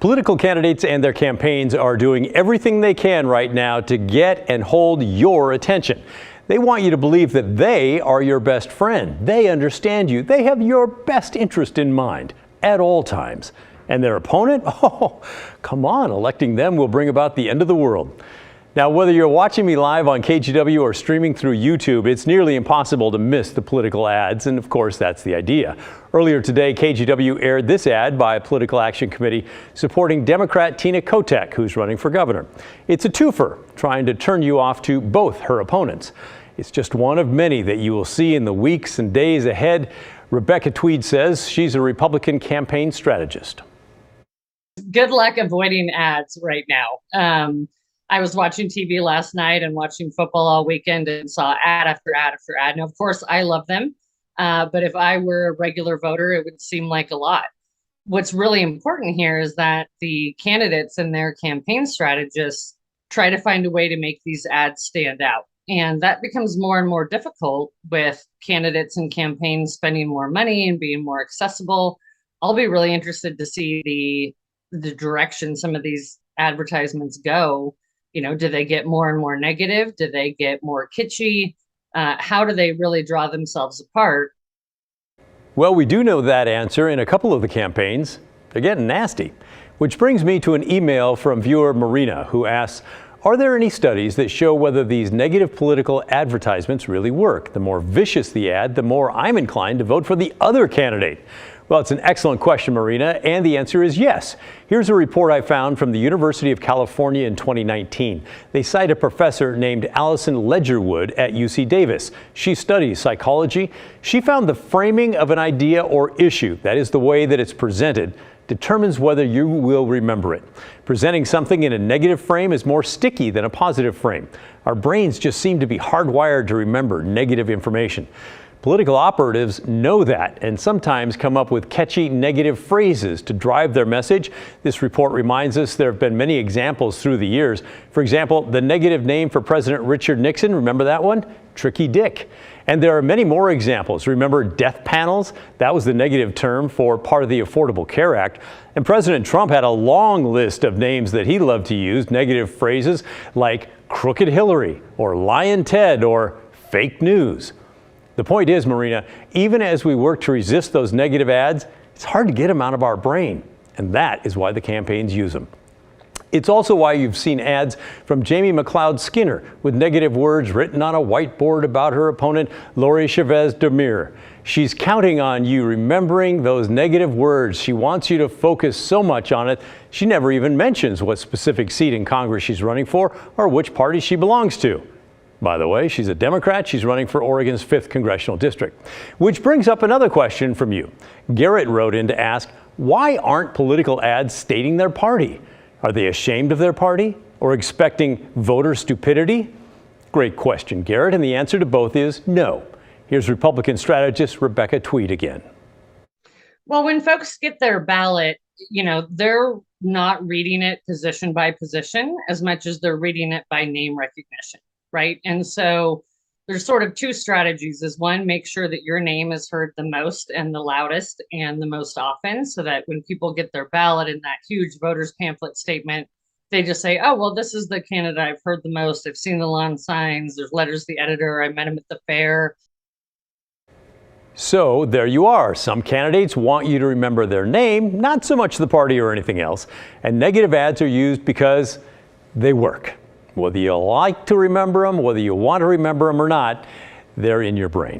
Political candidates and their campaigns are doing everything they can right now to get and hold your attention. They want you to believe that they are your best friend. They understand you. They have your best interest in mind at all times. And their opponent? Oh, come on, electing them will bring about the end of the world. Now, whether you're watching me live on KGW or streaming through YouTube, it's nearly impossible to miss the political ads, and of course, that's the idea. Earlier today, KGW aired this ad by a political action committee supporting Democrat Tina Kotek, who's running for governor. It's a twofer, trying to turn you off to both her opponents. It's just one of many that you will see in the weeks and days ahead. Rebecca Tweed says she's a Republican campaign strategist. Good luck avoiding ads right now. I was watching TV last night and watching football all weekend and saw ad after ad after ad. And of course, I love them. But if I were a regular voter, it would seem like a lot. What's really important here is that the candidates and their campaign strategists try to find a way to make these ads stand out. And that becomes more and more difficult with candidates and campaigns spending more money and being more accessible. I'll be really interested to see the direction some of these advertisements go. You know, do they get more and more negative? Do they get more kitschy? How do they really draw themselves apart? Well, we do know that answer in a couple of the campaigns. They're getting nasty. Which brings me to an email from viewer Marina, who asks, are there any studies that show whether these negative political advertisements really work? The more vicious the ad, the more I'm inclined to vote for the other candidate. Well, it's an excellent question, Marina, and the answer is yes. Here's a report I found from the University of California in 2019. They cite a professor named Allison Ledgerwood at UC Davis. She studies psychology. She found the framing of an idea or issue, that is the way that it's presented, determines whether you will remember it. Presenting something in a negative frame is more sticky than a positive frame. Our brains just seem to be hardwired to remember negative information. Political operatives know that and sometimes come up with catchy negative phrases to drive their message. This report reminds us there have been many examples through the years. For example, the negative name for President Richard Nixon, remember that one? Tricky Dick. And there are many more examples. Remember death panels? That was the negative term for part of the Affordable Care Act. And President Trump had a long list of names that he loved to use, negative phrases like Crooked Hillary or Lion Ted or fake news. The point is, Marina, even as we work to resist those negative ads, it's hard to get them out of our brain. And that is why the campaigns use them. It's also why you've seen ads from Jamie McLeod Skinner with negative words written on a whiteboard about her opponent, Lori Chavez Demir. She's counting on you remembering those negative words. She wants you to focus so much on it, she never even mentions what specific seat in Congress she's running for or which party she belongs to. By the way, she's a Democrat. She's running for Oregon's 5th congressional district. Which brings up another question from you. Garrett wrote in to ask, why aren't political ads stating their party? Are they ashamed of their party or expecting voter stupidity? Great question, Garrett, and the answer to both is no. Here's Republican strategist Rebecca Tweed again. Well, when folks get their ballot, you know, they're not reading it position by position as much as they're reading it by name recognition. Right. And so there's sort of two strategies is one, make sure that your name is heard the most and the loudest and the most often so that when people get their ballot in that huge voters pamphlet statement, they just say, oh, well, this is the candidate I've heard the most. I've seen the lawn signs. There's letters to the editor. I met him at the fair. So there you are. Some candidates want you to remember their name, not so much the party or anything else. And negative ads are used because they work. Whether you like to remember them, whether you want to remember them or not, they're in your brain.